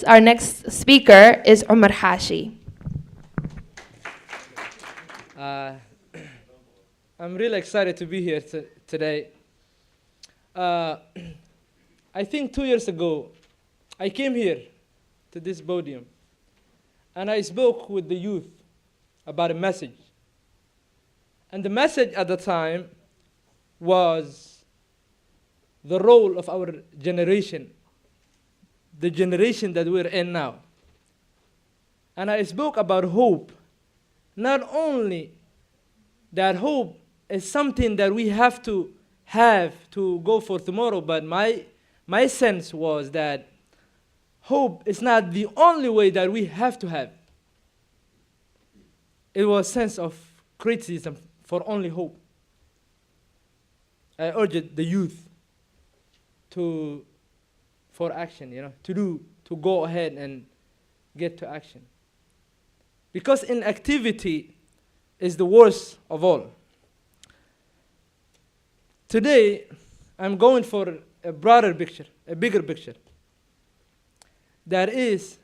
Our next speaker is Omar Hashi. I'm really excited to be here today. I think 2 years ago, I came here to this podium, and I spoke with the youth about a message. And the message at the time was the role of our generation, the generation that we're in now. And I spoke about hope. Not only that hope is something that we have to go for tomorrow, but my sense was that hope is not the only way that we have to have. It was a sense of criticism for only hope. I urged the youth for action, to go ahead and get to action. Because inactivity is the worst of all. Today, I'm going for a broader picture, a bigger picture, that is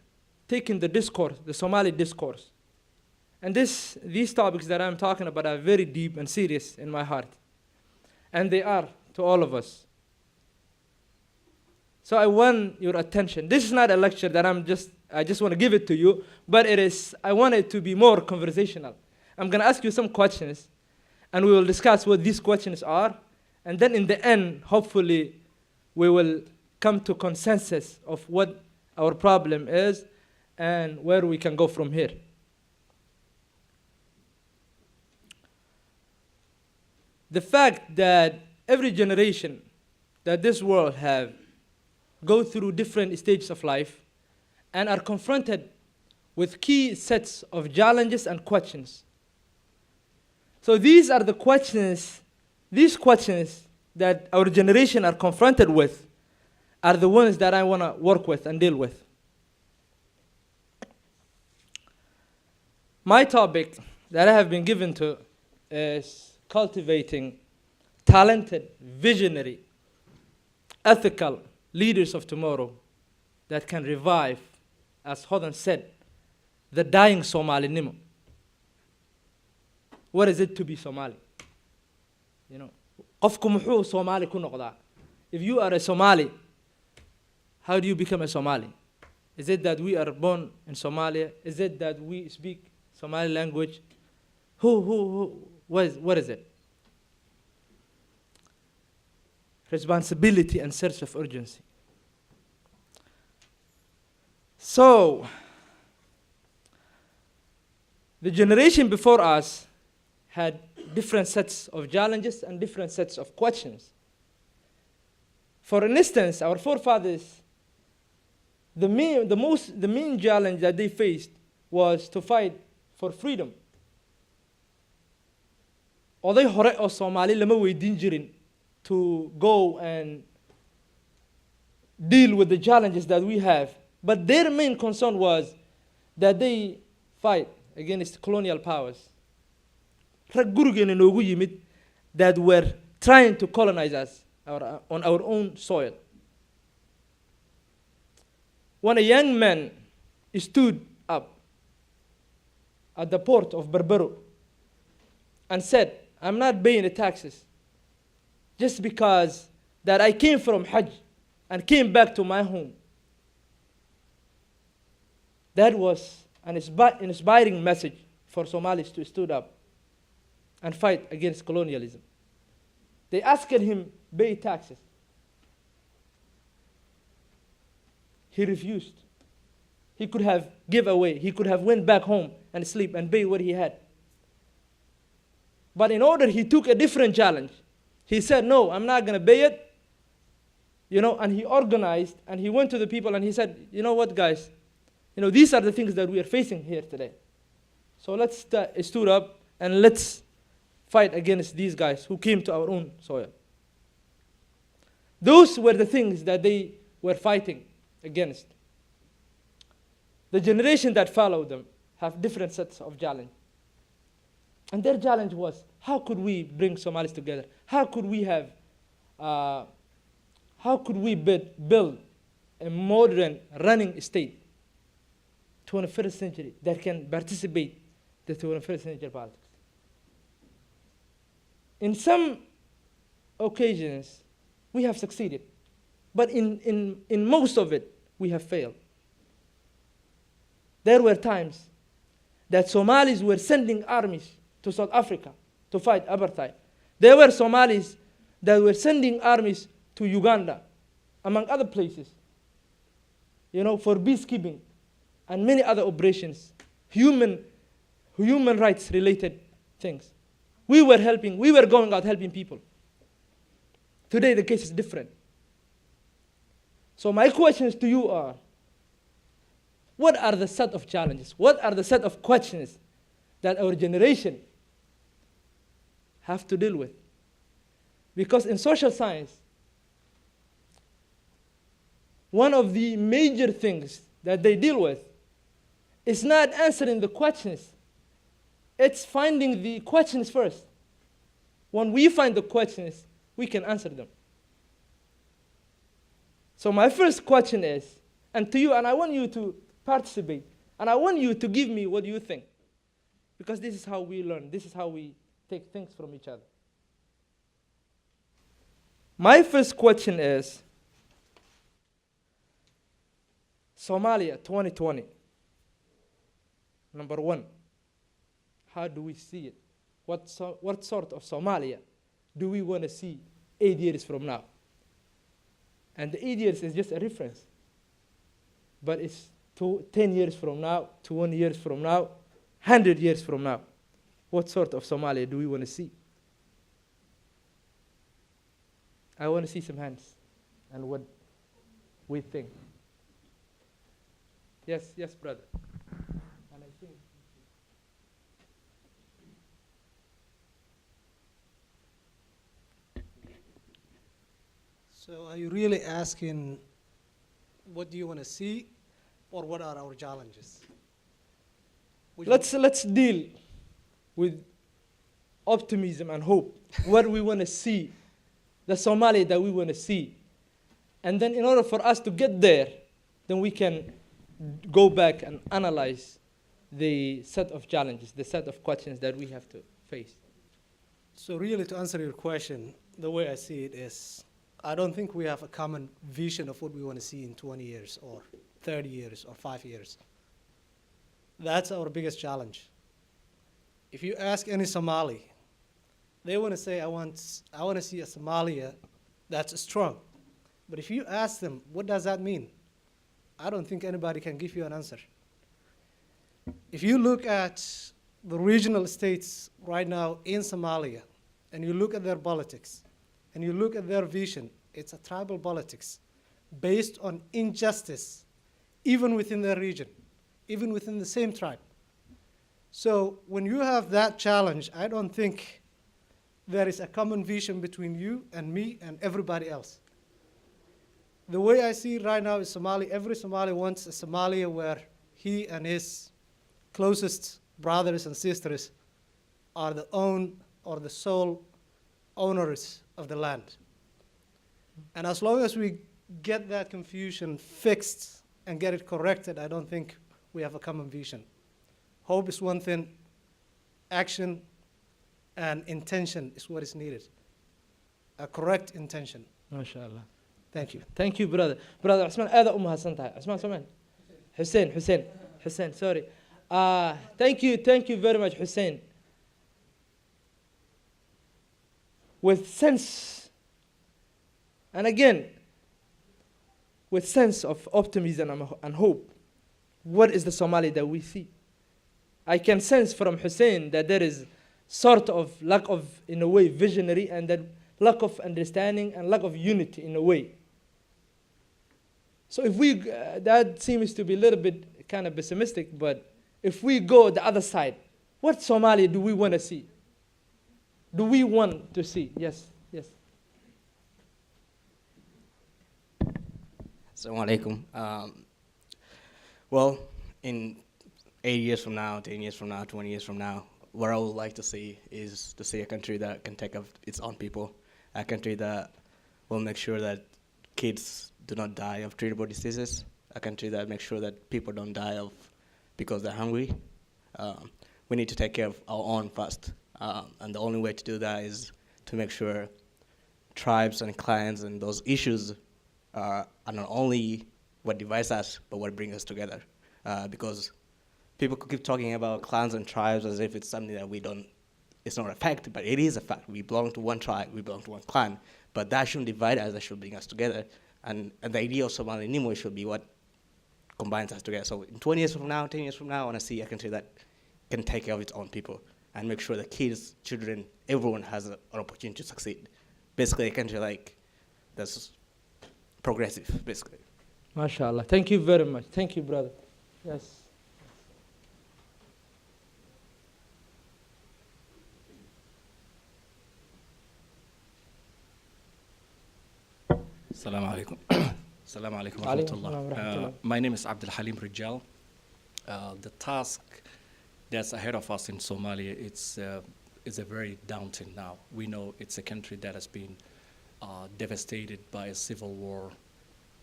taking the discourse, the Somali discourse. And these topics that I'm talking about are very deep and serious in my heart. And they are to all of us. So I want your attention. This is not a lecture that I just want to give it to you, but I want it to be more conversational. I'm going to ask you some questions, and we will discuss what these questions are. And then in the end, hopefully, we will come to consensus of what our problem is and where we can go from here. The fact that every generation that this world have go through different stages of life and are confronted with key sets of challenges and questions. So these are the questions, that our generation are confronted with are the ones that I want to work with and deal with. My topic that I have been given to is cultivating talented, visionary, ethical leaders of tomorrow that can revive, as Hodan said, the dying Somali Nimo. What is it to be Somali? Qofku muxuu Somali ku noqdaa? If you are a Somali, how do you become a Somali? Is it that we are born in Somalia? Is it that we speak Somali language? What is it? Responsibility and sense of urgency. So, the generation before us had different sets of challenges and different sets of questions. For instance, our forefathers, the main challenge that they faced was to fight for freedom. Oday hore oo Soomaali lama weydiin jirin to go and deal with the challenges that we have. But their main concern was that they fight against colonial powers. Rag gurigeena noogu yimid that were trying to colonize us on our own soil. When a young man stood up at the port of Berbero and said, I'm not paying the taxes just because that I came from Hajj and came back to my home. That was an inspiring message for Somalis to stand up and fight against colonialism. They asked him pay taxes. He refused. He could have give away. He could have went back home and sleep and pay what he had. But in order, he took a different challenge. He said, no, I'm not going to pay it. And he organized, and he went to the people, and he said, you know what, guys? These are the things that we are facing here today. So let's stood up, and let's fight against these guys who came to our own soil. Those were the things that they were fighting against. The generation that followed them have different sets of challenge. And their challenge was, how could we bring Somalis together? How could we build a modern running state, 21st century, that can participate the 21st century politics. In some occasions, we have succeeded, but in most of it, we have failed. There were times that Somalis were sending armies to South Africa to fight apartheid. There were Somalis that were sending armies to Uganda, among other places, for peacekeeping and many other operations, human rights related things. We were going out helping people. Today the case is different. So my questions to you are, what are the set of challenges? What are the set of questions that our generation have to deal with? Because in social science, one of the major things that they deal with is not answering the questions. It's finding the questions first. When we find the questions, we can answer them. So my first question is, and to you, and I want you to participate, and I want you to give me what you think. Because this is how we learn. This is how we take things from each other. My first question is, Somalia 2020. Number one, how do we see it? What sort of Somalia do we want to see 8 years from now? And the 8 years is just a reference. But it's 10 years from now, 20 years from now, 100 years from now. What sort of Somalia do we want to see? I want to see some hands and what we think. Yes, brother. And I think So are you really asking what do you want to see or what are our challenges? let's deal with optimism and hope. What we want to see, the Somalia that we want to see. And then in order for us to get there, then we can go back and analyze the set of challenges, the set of questions that we have to face. So really to answer your question, the way I see it is, I don't think we have a common vision of what we want to see in 20 years or 30 years or 5 years. That's our biggest challenge. If you ask any Somali, they want to say, I want to see a Somalia that's strong. But if you ask them, what does that mean? I don't think anybody can give you an answer. If you look at the regional states right now in Somalia, and you look at their politics, and you look at their vision, it's a tribal politics based on injustice, even within their region, even within the same tribe. So when you have that challenge, I don't think there is a common vision between you and me and everybody else. The way I see it right now is every Somali wants a Somalia where he and his closest brothers and sisters are the sole owners of the land. And as long as we get that confusion fixed and get it corrected, I don't think we have a common vision. Hope is one thing, action and intention is what is needed. A correct intention. MashaAllah. Thank you. Thank you, brother. Brother Usman, aada u mahadsantahay. Usman. Hussein, sorry. Thank you very much, Hussein. With sense, and again, with sense of optimism and hope, what is the Somali that we see? I can sense from Hussein that there is sort of lack of, in a way, visionary, and that lack of understanding and lack of unity in a way. So if we, that seems to be a little bit kind of pessimistic, but if we go the other side, what Somalia do we want to see? Do we want to see? Yes. Assalamu alaikum. Well, in 8 years from now, 10 years from now, 20 years from now, what I would like to see is to see a country that can take up its own people, a country that will make sure that kids do not die of treatable diseases, a country that makes sure that people don't die of because they're hungry. We need to take care of our own first. And the only way to do that is to make sure tribes and clans and those issues are not only what divides us, but what brings us together. Because people could keep talking about clans and tribes as if it's something that it's not a fact, but it is a fact. We belong to one tribe, we belong to one clan, but that shouldn't divide us, that should bring us together. And the idea of Somali Nimo should be what combines us together. So in 20 years from now, 10 years from now, I want to see a country that can take care of its own people and make sure the kids, children, everyone has an opportunity to succeed. Basically, a country like that's progressive, basically. MashaAllah. Thank you very much. Thank you, brother. Yes. Assalamu alaikum. Assalamu alaikum wa Alaikum rahmatullah. salam wa rahmatullah. My name is Abdul Halim Rijal. The task that's ahead of us in Somalia is a very daunting now. We know it's a country that has been devastated by a civil war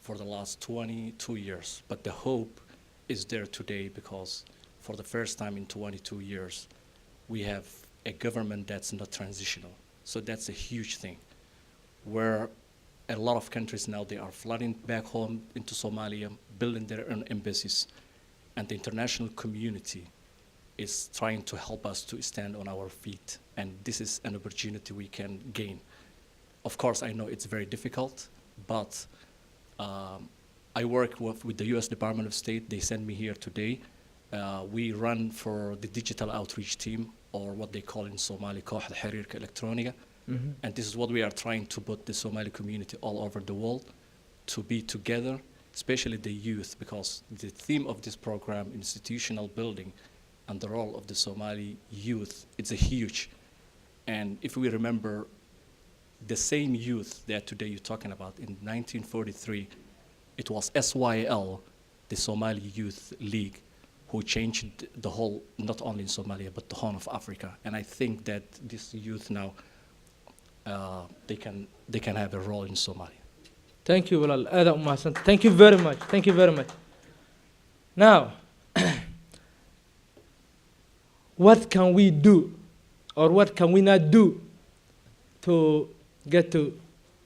for the last 22 years. But the hope is there today because for the first time in 22 years, we have a government that's not transitional. So that's a huge thing. Where a lot of countries now, they are flooding back home into Somalia, building their own embassies, and the international community is trying to help us to stand on our feet. And this is an opportunity we can gain. Of course, I know it's very difficult, but I work with the US Department of State. They sent me here today. We run for the digital outreach team, or what they call in Somali, Kooxda Xiriirka Elektrooniga. And this is what we are trying to put the Somali community all over the world to be together, especially the youth, because the theme of this program, institutional building, and the role of the Somali youth, it's a huge. And if we remember the same youth that today you're talking about, in 1943, it was SYL, the Somali Youth League, who changed the whole, not only in Somalia, but the Horn of Africa. And I think that this youth now, they can have a role in Somalia. Thank you, Walal. Aad umahsan. Thank you very much. Thank you very much. Now, what can we do, or what can we not do to get to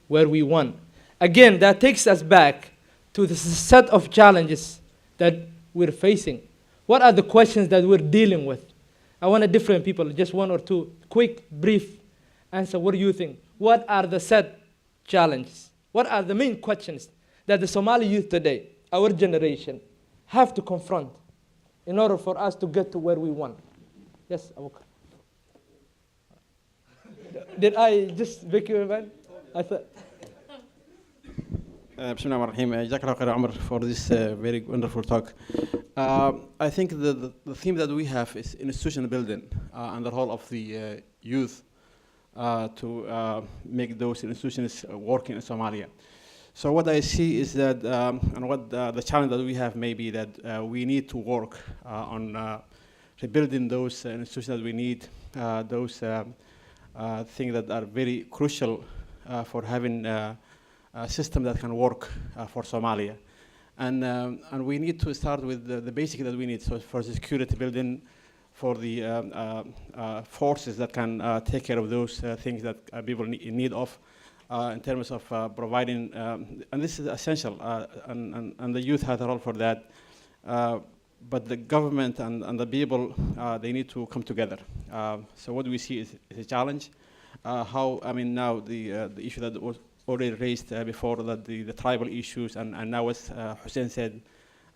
where we want? Again, that takes us back to the set of challenges that we're facing. What are the questions that we're dealing with? I want different people, just one or two, quick, brief answer. What do you think? What are the set challenges? What are the main questions that the Somali youth today, our generation, have to confront in order for us to get to where we want? Yes, Abubakar. Did I just make you a man? I thought. Bismillah ar-Rahim. Jazakallah khair, Omar, for this very wonderful talk. I think the theme that we have is institutional building and the role of the youth to make those institutions working in Somalia. So what I see is that, and what the challenge that we have may be that we need to work on rebuilding those institutions that we need, those things that are very crucial for having a system that can work for Somalia. And we need to start with the basic that we need. So for security building, for the forces that can take care of those things that people in need of, in terms of providing, and this is essential, and the youth has a role for that. But the government and the people, they need to come together. So what we see is a challenge. Now the issue that was already raised before, that the tribal issues, and now as Hussein said,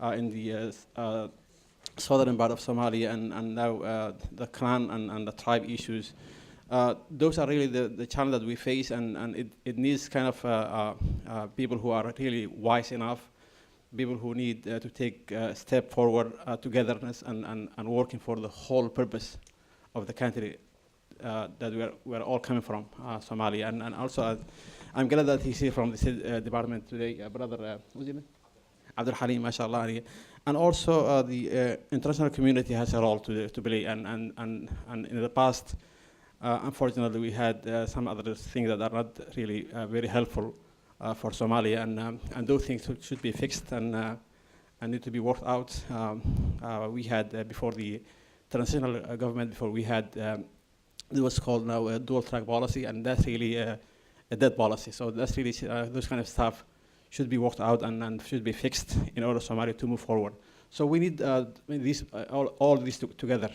in the southern part of Somalia, and now the clan and the tribe issues. Those are really the challenge that we face, and it needs kind of people who are really wise enough, people who need to take a step forward, togetherness, and working for the whole purpose of the country that we're all coming from, Somalia. And also, I'm glad that he's here from the State Department today, brother, what's your name? Abdul Halim, mashallah. And also, the international community has a role to play, and in the past, unfortunately, we had some other things that are not really very helpful for Somalia, and those things should be fixed and need to be worked out. We had before the transitional government, before we had what's called now a dual track policy, and that's really a dead policy. So that's really those kind of stuff should be worked out and should be fixed in order for Somalia to move forward. So we need these all these together,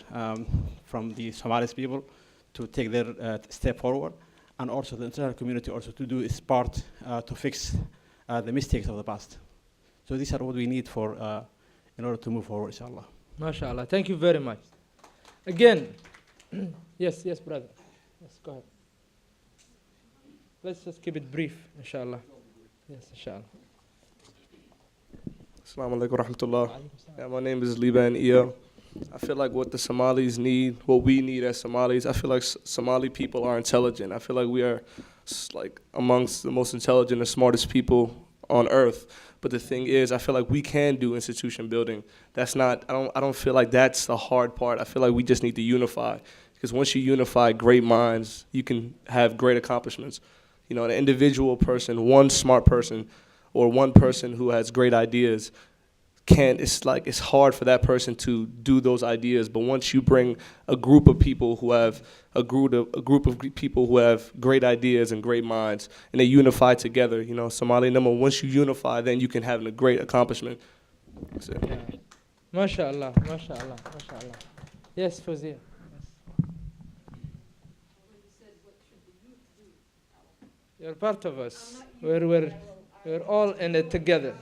from the Somalis people to take their step forward, and also the international community also to do its part to fix the mistakes of the past. So these are what we need for in order to move forward, inshallah. MashaAllah. Thank you very much. Again, yes, brother. Yes, go ahead. Let's just keep it brief, inshallah. Yes, inshallah. Assalamu alaikum warahmatullah. Yeah, my name is Liban Ia. I feel like what the Somalis need, what we need as Somalis, I feel like Somali people are intelligent. I feel like we are like amongst the most intelligent and smartest people on earth. But the thing is, I feel like we can do institution building. That's not, I don't feel like that's the hard part. I feel like we just need to unify. Because once you unify great minds, you can have great accomplishments. You know, an individual person, one smart person, or one person who has great ideas, it's hard for that person to do those ideas. But once you bring a group of people who have people who have great ideas and great minds, and they unify together, you know, Somali number, once you unify, then you can have a great accomplishment. That's it. Yeah. MashaAllah, MashaAllah, MashaAllah. Yes, Fawzia. You're part of us. We're all in it together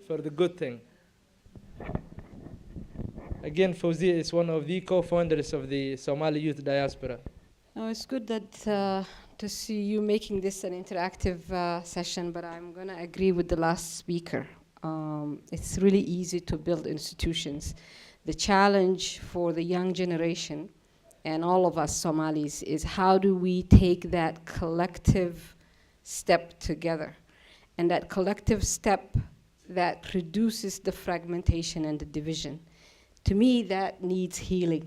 for the good thing. Again, Fawzia is one of the co-founders of the Somali Youth Diaspora. Oh, it's good that to see you making this an interactive session, but I'm going to agree with the last speaker. It's really easy to build institutions. The challenge for the young generation and all of us Somalis is how do we take that collective step together, and that collective step that reduces the fragmentation and the division. To me, that needs healing.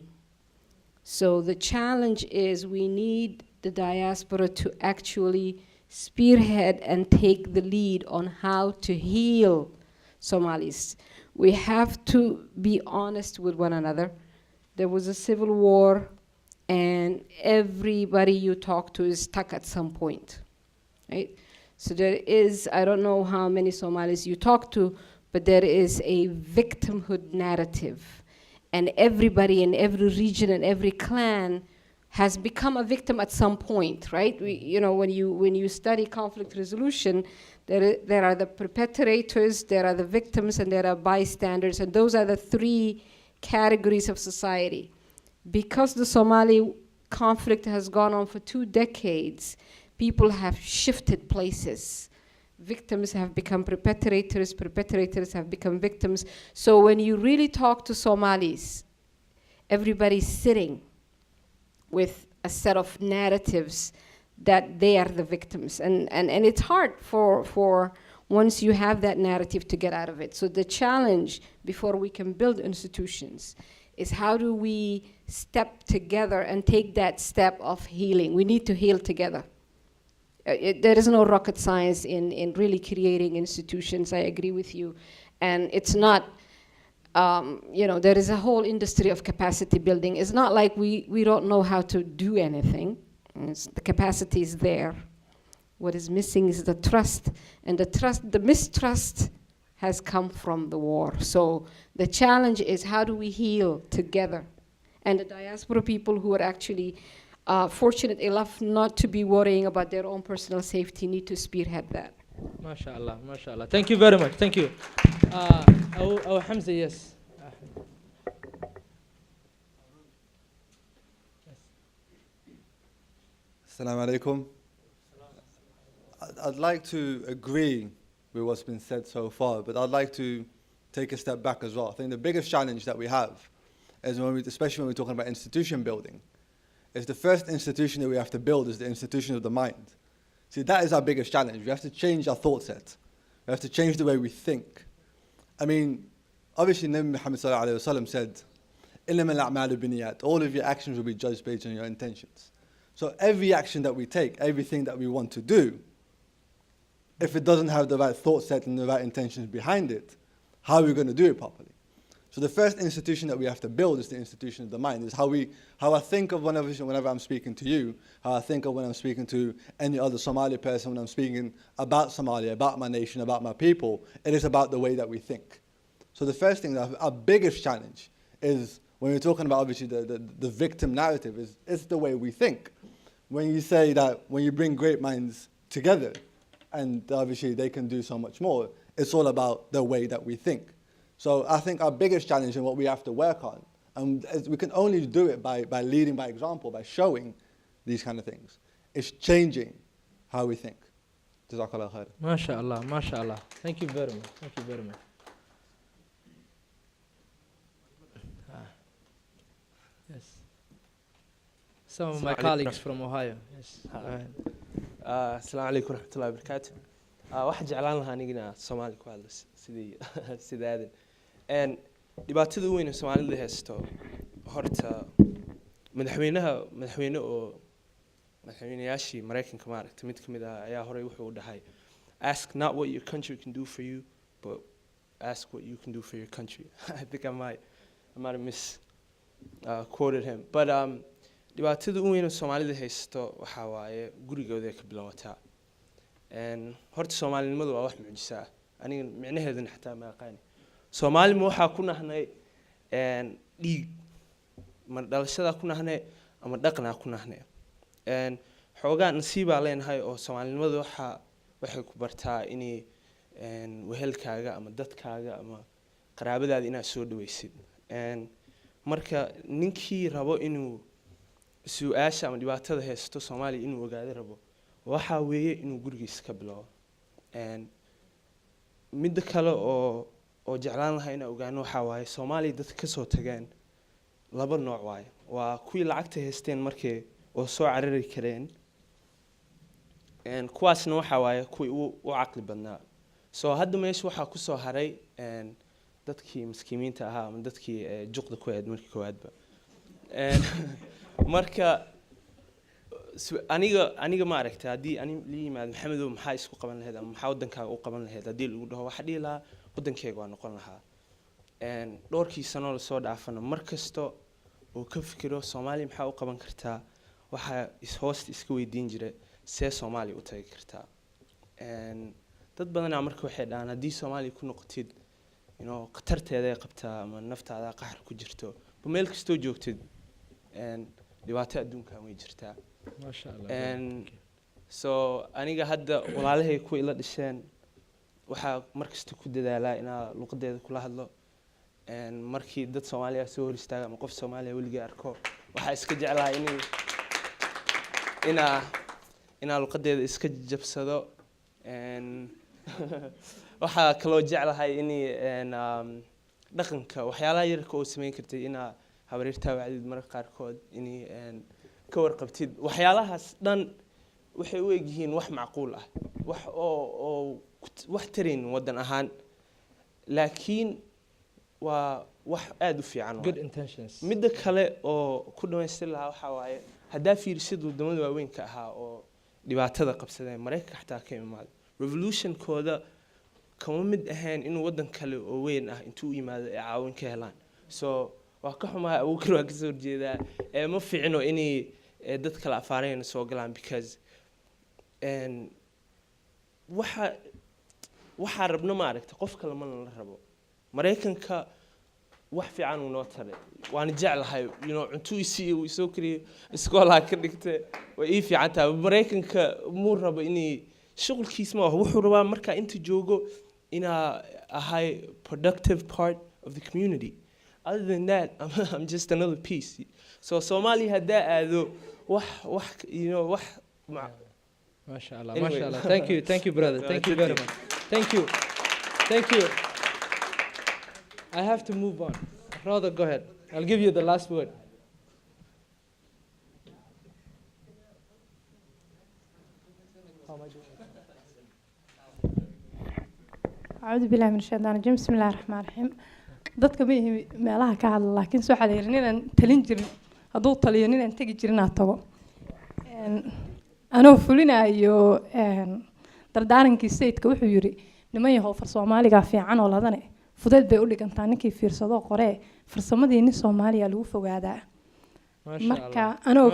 So the challenge is we need the diaspora to actually spearhead and take the lead on how to heal Somalis. We have to be honest with one another. There was a civil war, and everybody you talk to is stuck at some point, right? So there is, I don't know how many Somalis you talk to, but there is a victimhood narrative. And everybody in every region and every clan has become a victim at some point, right? You know, when you study conflict resolution, there are the perpetrators, there are the victims, and there are bystanders, and those are the three categories of society. Because the Somali conflict has gone on for 2 decades, people have shifted places. Victims have become perpetrators, perpetrators have become victims. So when you really talk to Somalis, everybody's sitting with a set of narratives that they are the victims. And it's hard for once you have that narrative to get out of it. So the challenge before we can build institutions is how do we step together and take that step of healing. We need to heal together. There is no rocket science in really creating institutions. I agree with you. And it's not, you know, there is a whole industry of capacity building. It's not like we don't know how to do anything. The capacity is there. What is missing is the trust. And the mistrust has come from the war. So the challenge is how do we heal together? And the diaspora people who are actually fortunate enough not to be worrying about their own personal safety need to spearhead that. MashaAllah, MashaAllah. Thank you very much. Thank you. Our Hamza, yes. Assalamu alaikum. I'd like to agree with what's been said so far, but I'd like to take a step back as well. I think the biggest challenge that we have is especially when we're talking about institution building, is the first institution that we have to build is the institution of the mind. See, that is our biggest challenge. We have to change our thought set. We have to change the way we think. I mean, obviously Nabi Muhammad said, إِنَّمَا الْأَعْمَالُ بِنِيَّاتٍ. All of your actions will be judged based on your intentions. So every action that we take, everything that we want to do, if it doesn't have the right thought set and the right intentions behind it, how are we going to do it properly? So the first institution that we have to build is the institution of the mind. Is how I think of whenever I'm speaking to you, how I think of when I'm speaking to any other Somali person, when I'm speaking about Somalia, about my nation, about my people. It is about the way that we think. So the first thing, our biggest challenge is when we're talking about obviously the victim narrative is the way we think. When you say that when you bring great minds together, and obviously they can do so much more, it's all about the way that we think. So I think our biggest challenge and what we have to work on, and we can only do it by leading by example, by showing these kind of things, is changing how we think. Jazakallah khair. MashaAllah, MashaAllah. Thank you very much. Thank you very much. Yes. Some of my colleagues from Ohio. Yes. Go ahead. Assalamu alaikum warahmatullahi wabarakatuh. Waxaan jeclaan lahaa anigana Soomaali ku hadlo sidii aadan dhibaatada weyn ee Soomaalida haysto horta madaxweynayaashii Mareykanka maaragtay mid kamid ah ayaa horey wuxuu dhahay ask not what your country can do for you but ask what you can do for your country. I think I might have quoted him, but dhibaatada weyn ee Soomaalida haysto waxa waaye gurigooda ka bilowtaa horta Soomaalinimadu waa wax mucjiso ah aniga micnaheedana xataa ma aqaan Soomaalima waxa ku nahnay dhiig mar dhalashada ku nahnay ama dhaqna ku nahnay xoogaa nasiib aan leenahay oo Soomaalinimadu waxay ku bartaa inay wehelkaaga ama dadkaaga ama qaraabadaada inaad soo dhaweysid marka ninkii rabo inuu su'aasha ama dhibaatada haysto Soomaaliya inuu ogaado rabo waxa weeye inuu gurigiisa ka bilaabo mid kale oo jeclaan lahaa inaan ogaano waxa waaye Soomaaliya dadka ka soo tageen laba nooc waaye waa kuwii lacagta haysteen markii oo soo carari kareen kuwaasna waxa waaye kuwii u caqli badnaa soo hadda meesha waxa ku soo haray dadkii miskiimiinta ahaa ama dadkii juqda ku aad markii koowaadba marka aniga ma aragtay hadii ani la yimaado maxamedow maxaa isku qaban lahayd ama maxaa wadankaaga u qaban lahayd hadii lagu dhaho waxa dhii lahaa wadankayga waa noqon lahaa dhowrkii sano la soo dhaafana markasto oo ka fikiro Soomaaliya maxaa u qaban kartaa waxa hoosta iska weydiin jiray see Soomaaliya u tagi kartaa dad badan marka waxay dhahaan hadii Soomaaliya ku noqotid qatarteeda ay qabtaa ama naftaada qaxar ku jirto meel kasto joogtid dhibaato adduunka way jirtaa MashaAllah so aniga hadda walaalahay ku ila dhisheen waxa markasta ku dadaalaa inaa luqadeeda kula hadlo markii dad Soomaaliya soo hor istaaga ama qof Soomaaliya waliga arko waxa iska jeclaa inaa luqadeeda iska jabsado waxa kaloo jeclahay dhaqanka waxyaalaha yarka oo sameyn kartay inaa habarirtaa wacdid marka qaarkood ka warqabtid waxyaalahaas dhan waxay u egyihiin wax macquul ah wax tarin wadan ahaan laakiin waa wax aad u fiican good intentions mid kale oo ku dhameystir lahaa waxa waaye hadaa fiirsid wadamada waaweynka ahaa oo dhibaatada qabsadeen Mareykanka xataa ka imaado revolution kooda kama mid ahayn inuu wadan kale oo weyn ah intuu yimaado ay caawin ka helaan so waa ka xumaa ugu kala ka soo jeedaa ma fiicno inay dad kala afaareen soo galaan because waxa rabno ma aragta qof kale ma la rabo Mareykanka wax fiican uu noo taray waan jeclahay cunto uu soo kariyo iskoolaha ka dhigtay way fiican tahay Mareykanka muu rabo inay shaqulkiisa ma wuxuu rabaa marka inta joogo ina a high productive part of the community. Other than that, I'm just another piece. So Somalia had that MashaAllah, Anyway. MashaAllah. Thank you, brother. Thank you very much. Thank you. I have to move on. Rather, go ahead. I'll give you the last word. أعوذ بالله من الشيطان الرجيم بسم الله الرحمن الرحيم dadka meelaha ka hadla laakiin soo xadeerin inaan talin jirin haduu taliyo inaan tagi jirin tago anoo fulinayo dardaarankii sayidka wuxuu yidhi niman yahow far soomaaligaa fiican oo ladane fudeed bay u dhigantaa ninkii fiirsadoo qoree farsamadii nin soomaaliya lagu fogaadaa marka anoo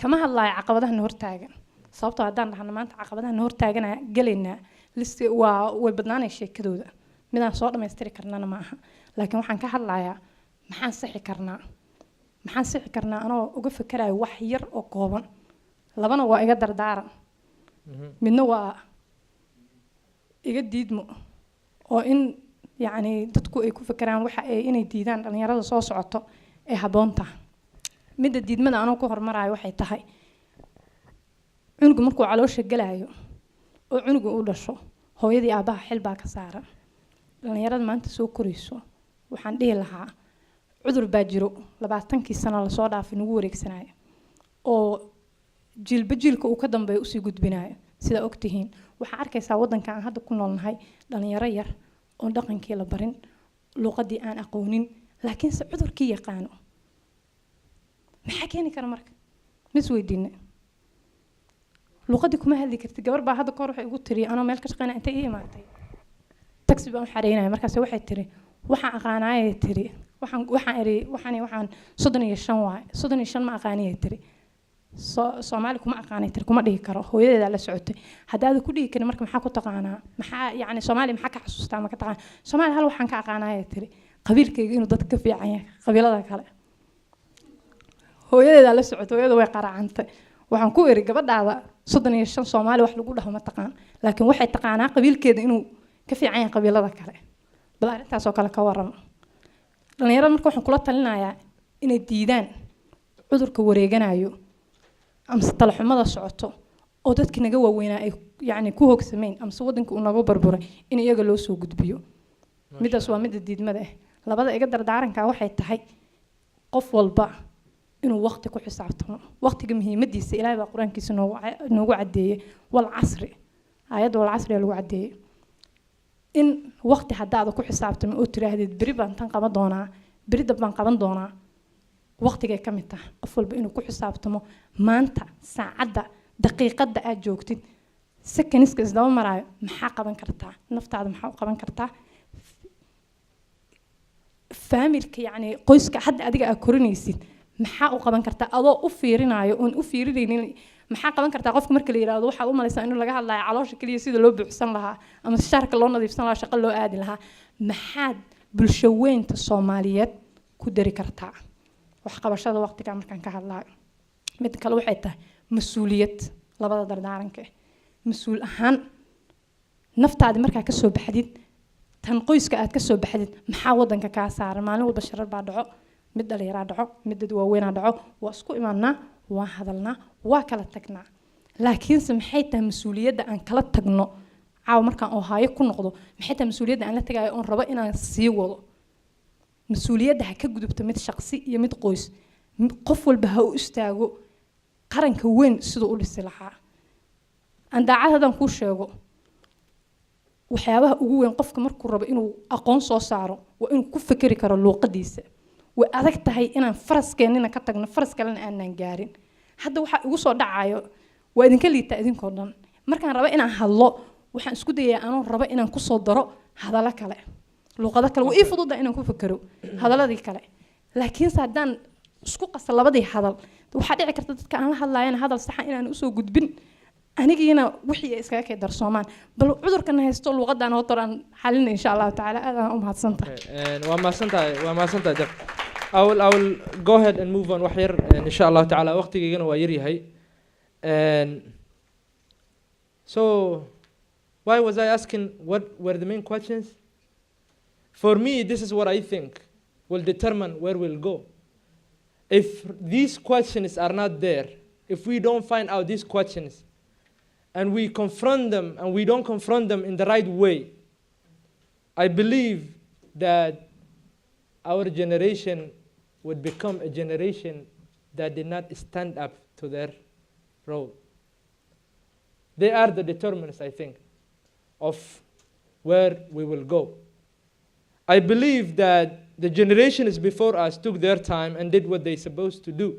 kama hadlaayo caqabadaha hortaagan sababtoo haddaan dhahno maanta caqabadaha hortaagana gelaynaa listi waa way badnaanay sheekadooda midaan soo dhammaystiri karnana ma aha laakiin waxaan ka hadlayaa maxaan sixi karnaa anoo uga fikerayo wax yar oo kooban labana waa iga dardaaran midna waa iga diidmo oo in yacni dadku ay ku fikiraan waxa ay inay diidaan dhalinyarada soo socoto ee habboonta midda diidmada anoo ku hormarayo waxay tahay cunugu markuu caloosha galaayo oo cunugu u dhasho hooyadii aabaha xil baa ka saaran dhalinyarada maanta soo korayso waxaan dhihi lahaa cudur baa jiro 20kii sano la soo dhaafay nagu wareegsanayo oo jiilba jiilka uu ka dambeeyo usii gudbinayo sida ogtihiin waxaa arkaysaa waddanka aan hadda ku noolnahay dhalinyaro yar oo dhaqankii la barin luqadii aan aqoonin laakiinse cudurkii yaqaano maxaa keeni kara marka mis weydiina luqadii kuma hadli kartid gabar baa hadda kahor waxay igu tiri anoo meel ka shaqeynaya intay ii imaatay taxi baan u xareynaya markaas waxay tiri waxaan aqaanaayay tiri waxaan 35 waay 35 ma aqaaniyay tiri Somali kuma aqaanay tiri kuma dhihi karo hooyadeeda la socotay haddaad ku dhihi karin marka maxaa ku taqaanaa maxaa yani Somali maxaa ka xasuustaa ma ka taqaan Somali hal waxaan ka aqaanaayay tiri qabiilkayga inuu dadka ka fiican yahay qabiilada kale hooyadeeda la socotay hooyada way qaraacantay waxaan ku iri gabadhaada 35 Somali wax lagu dhaho ma taqaan laakiin waxay taqaanaa qabiilkeeda inuu ka fiican yahay qabiilada kale bal arrintaas oo kale ka waran dhalinyarada marka waxaan kula talinayaa inay diidaan cudurka wareeganayo amse talaxumada socoto oo dadkii naga waaweynaa ay yani ku hogsameyn amse waddanka uu naga barburay in iyaga loo soo gudbiyo midaas waa midda diidmada ah labada iga dardaaranka waxay tahay qof walba inuu waqti ku xisaabtamo waqtiga muhiimadiisa ilaahay baa quraankiisa noogu cadeeyay wal casri ayada wal casri lagu cadeeyay in waqti hadaada ku xisaabtamo oo tiraahdid bari baan tan qaban doonaa bari dab baan qaban doonaa waqtiga ka mid tahay qof walba inuu ku xisaabtamo maanta saacada daqiiqada aad joogtid seconds isdaba maraayo maxaa qaban kartaa naftaada maxaa u qaban kartaa familka yani qoyska hadda adiga aad korinaysid maxaa u qaban kartaa adoo u fiirinayo oon u fiirinaynin maxaa qaban kartaa qofka marka la yiraahdo waxa u malaysaa inuu laga hadlayo caloosha kaliya sida loo buuxsan lahaa ama sharka loo nadiifsan lahaa shaqo loo aadi lahaa maxaad bulsho weynta Soomaaliyeed ku dari kartaa wax qabashada waqtiga markaan ka hadlayo mid kale waxay tahay mas'uuliyad labada dardaaranka mas'uul ahaan naftaada markaa ka soo baxdid tan qoyska aad ka soo baxdid maxaa waddanka ka saaran maalin walba sharar baa dhaco mid dhalinyaro dhaco mid dad waaweyn dhaco waa isku imaanaa waa hadalnaa waa kala tagnaa laakiinse maxay tahay mas'uuliyadda aan kala tagno caaw markaan oo haayo ku noqdo maxay tahay mas'uuliyadda aan la tagayo oon rabo inaan sii wado mas'uuliyadda ha ka gudubto mid shakhsi iyo mid qoys qof walba ha u istaago qaranka weyn sidoo u dhisi lahaa aan daacadadan ku sheego waxyaabaha ugu weyn qofka markuu rabo inuu aqoon soo saaro waa inuu ku fikiri karo luuqadiisa way adag tahay inaan faraskeenina ka tagno faras kalena aanan gaarin hadda waxa igu soo dhacayo waa idinka liitaa idinkoo dhan markaan rabo inaan hadlo waxaan isku dayaa anoo rabo inaan ku soo daro hadallo kale luuqado kale waa ii fududa inaan ku fikiro hadaladii kale laakiin haddaan isku qasa labadii hadal waxaa dhici karta dadka aan la hadlaayana hadal saxan inaan usoo gudbin anigiina wixii ay iskaga kay darsoomaan bal cudurkan haysto luuqadan hotor aan xalin insha Allah taala aadaan u mahadsantahay waa mahadsantahay I will go ahead and move on wax yar insha Allah taala waqtigeena waa yar yahay so why was I asking what were the main questions for me this is what I think will determine where we'll go if these questions are not there if we don't find out these questions and we confront them and we don't confront them in the right way, I believe that our generation would become a generation that did not stand up to their role. They are the determinants, I think, of where we will go. I believe that the generations before us took their time and did what they're supposed to do.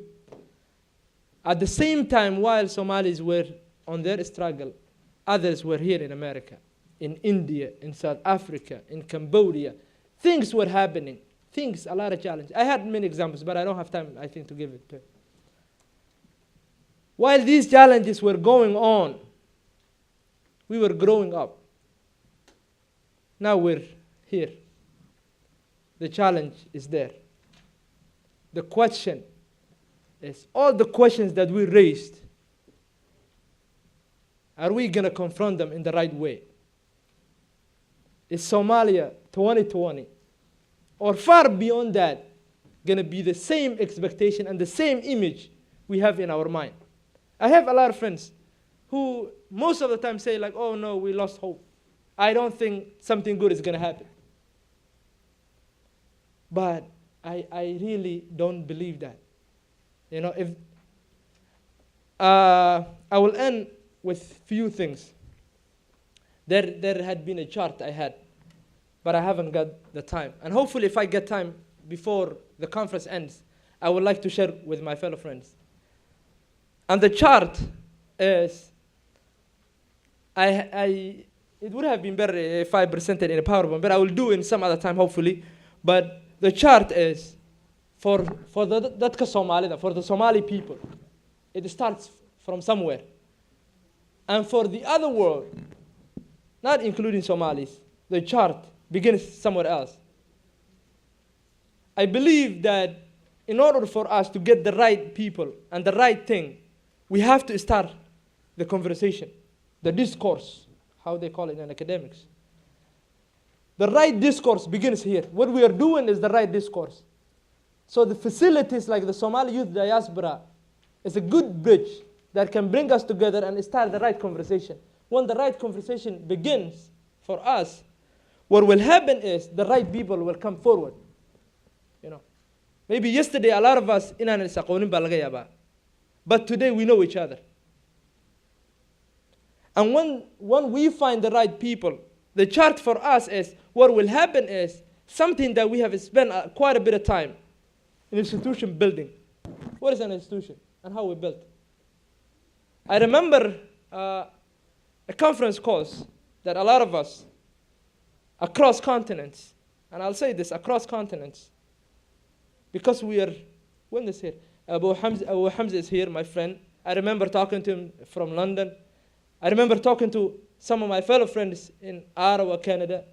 At the same time, while Somalis were on their struggle, others were here in America, in India, in South Africa, in Cambodia. Things were happening. Things, a lot of challenges. I had many examples, but I don't have time, I think, to give it to. While these challenges were going on, we were growing up. Now we're here. The challenge is there. The question is, all the questions that we raised, are we going to confront them in the right way? Is Somalia 2020, or far beyond that, going to be the same expectation and the same image we have in our mind? I have a lot of friends who most of the time say like, oh no, we lost hope. I don't think something good is going to happen. But I really don't believe that. You know, if I will end with few things. There had been a chart I had, but I haven't got the time. And hopefully if I get time before the conference ends, I would like to share with my fellow friends. And the chart is, it would have been better if I presented in a PowerPoint, but I will do it in some other time, hopefully. But the chart is for the dadka Somalida, for the Somali people. It starts from somewhere. And for the other world, not including Somalis, the chart begins somewhere else. I believe that in order for us to get the right people and the right thing, we have to start the conversation, the discourse, how they call it in academics. The right discourse begins here. What we are doing is the right discourse. So the facilities like the Somali Youth Diaspora is a good bridge that can bring us together and start the right conversation. When the right conversation begins for us, what will happen is the right people will come forward. You know, maybe yesterday a lot of us inaan is aqoonin baa laga yaabaa. But today we know each other. And when we find the right people, the chart for us is, what will happen is something that we have spent quite a bit of time in institution building. What is an institution and how we built? I remember a conference course that a lot of us across continents, and I'll say this, across continents, because we are, when is here? Abu Hamza is here, my friend. I remember talking to him from London. I remember talking to some of my fellow friends in Ottawa, Canada,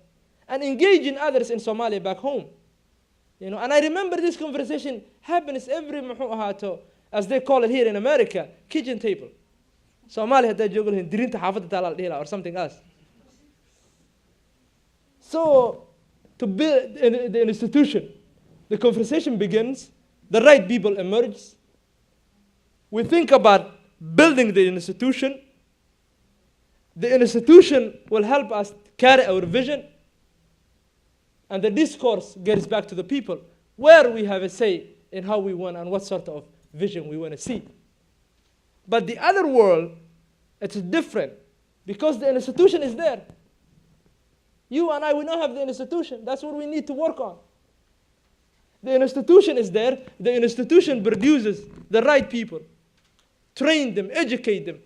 and engaging others in Somalia back home. You know, and I remember this conversation happens every muxuu as they call it here in America, kitchen table. Somalia hadday joogo lahayn dirinta xaafadda taala la dhihi lahaa or something else. So to build the institution, the conversation begins, the right people emerge. We think about building the institution. The institution will help us carry our vision. And the discourse gets back to the people, where we have a say in how we want and what sort of vision we want to see. But the other world, it's different, because the institution is there. You and I, we don't have the institution. That's what we need to work on. The institution is there. The institution produces the right people. Train them, educate them,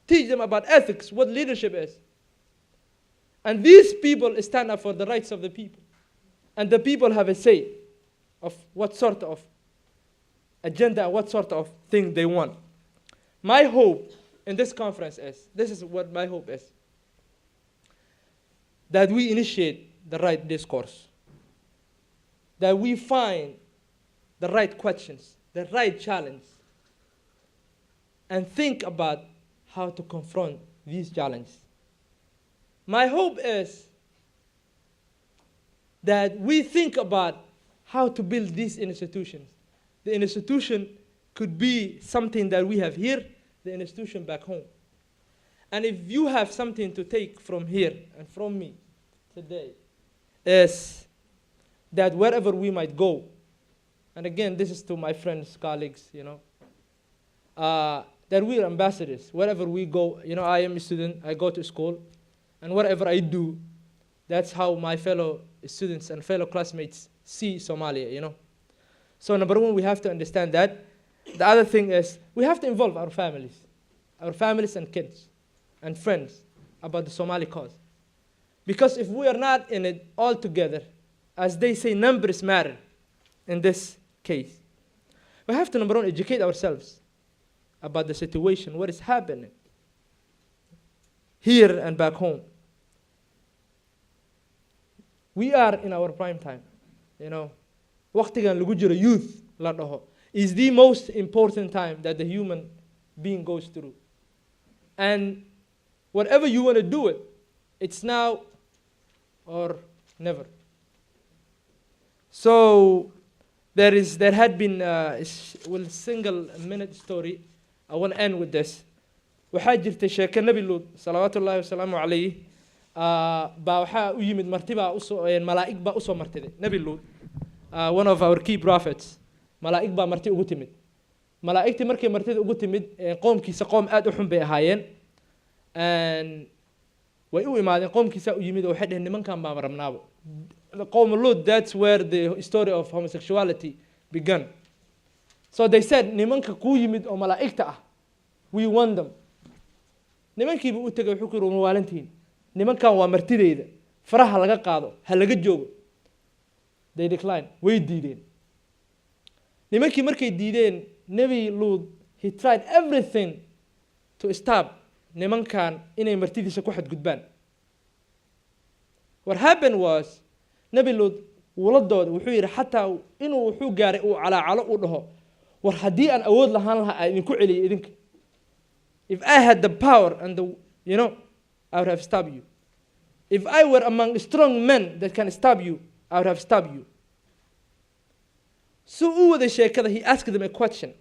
teach them about ethics, what leadership is. And these people stand up for the rights of the people. And the people have a say of what sort of agenda, what sort of thing they want. My hope in this conference is, this is what my hope is, that we initiate the right discourse, that we find the right questions, the right challenge, and think about how to confront these challenges. My hope is that we think about how to build these institutions. The institution could be something that we have here, the institution back home. And if you have something to take from here and from me today, is that wherever we might go, and again, this is to my friends, colleagues, you know, that we are ambassadors. Wherever we go, you know, I am a student, I go to school, and whatever I do, that's how my fellow students and fellow classmates see Somalia, you know. So number one, we have to understand that. The other thing is we have to involve our families and kids and friends about the Somali cause. Because if we are not in it all together, as they say, numbers matter in this case. We have to, number one, educate ourselves about the situation, what is happening here and back home. We are in our prime time, you know. Waqtigan lagu jiro youth la dhaho is the most important time that the human being goes through. And whatever you want to do it, it's now or never. So there had been a single minute story. I want to end with this. waxaa jirtay sheeko nabi luud salawaatullaahi wasalaamu calayh baa waxaa u yimid martibaa malaa'ig baa usoo martiday nabi luud one of our key prophets malaa'ig baa marti ugu timid malaa'igtii markay martida ugu timid qoomkiisa qoom aad u xun bay ahaayeen way u imaadeen qoomkiisa u yimid oo waxay dhaheen nimankan baan rabnaabo qowm luud, that's where the story of homosexuality began. So they said nimanka kuu yimid oo malaa'igta ah, we want them. nimankiiba u tagay wuxuu ku yiri waalantiin nimankan waa martideyda faraha laga qaado ha laga joogo. They declined, way diideen. nimankii markay diideen Nabi Lut, he tried everything to stop nimankan inay martidiisa ku xadgudbaan. What happened was Nabi Lut waladooda wuxuu yiri xataa inuu wuxuu gaaray uu calaacalo u dhaho war haddii aan awood lahaan lahaa aan idinku celiyo idinka. If I had the power and the, you know, I would have stabbed you. If I were among strong men that can stab you, I would have stabbed you. So over the sheekada, he asked them a question.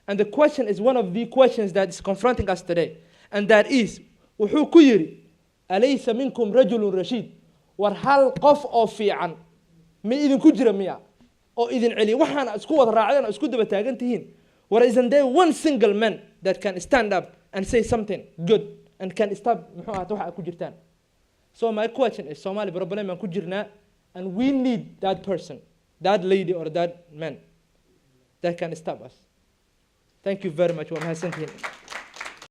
And the question is one of the questions that is confronting us today. And that is, wuxuu ku yiri, alaysa minkum rajulun rashid? War hal qof oo fiican ma idinku jira miya? Oo idin celiya waxaana isku wada raacdeen oo isku daba taagan tihiin. Or isn't there one single man that can stand up and say something good and can stop muxuu ahaata waxa ku jirtaan? So my question is, Somali problem aan ku jirnaa, and we need that person, that lady or that man that can stop us. Thank you very much. Waa mahadsantihiin.